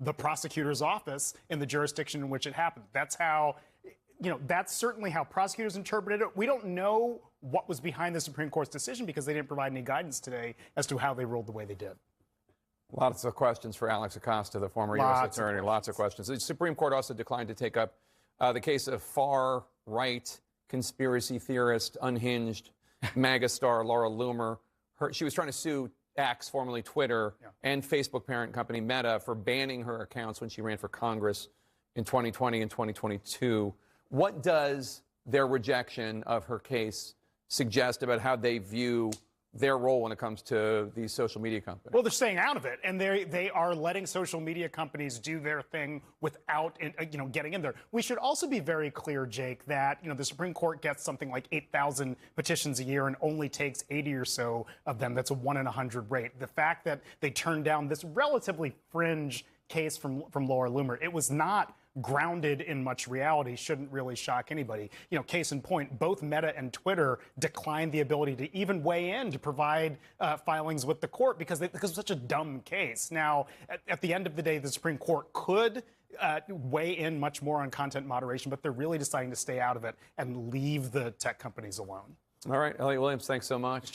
the prosecutor's office in the jurisdiction in which it happened. That's how, that's certainly how prosecutors interpreted it. We don't know what was behind the Supreme Court's decision because they didn't provide any guidance today as to how they ruled the way they did. Lots of questions for Alex Acosta, the former U.S. attorney. Lots of questions. The Supreme Court also declined to take up the case of far-right conspiracy theorist, unhinged MAGA star Laura Loomer. She was trying to sue X, formerly Twitter, and Facebook parent company Meta for banning her accounts when she ran for Congress in 2020 and 2022. What does their rejection of her case suggest about how they view their role when it comes to these social media companies? Well, they're staying out of it, and they are letting social media companies do their thing without, getting in there. We should also be very clear, Jake, that, the Supreme Court gets something like 8,000 petitions a year and only takes 80 or so of them. That's a 1 in 100 rate. The fact that they turned down this relatively fringe case from Laura Loomer, it was not grounded in much reality, shouldn't really shock anybody. Case in point, both Meta and Twitter declined the ability to even weigh in to provide filings with the court because it was such a dumb case. Now, at the end of the day, the Supreme Court could weigh in much more on content moderation, but they're really deciding to stay out of it and leave the tech companies alone. All right, Elliot Williams, thanks so much.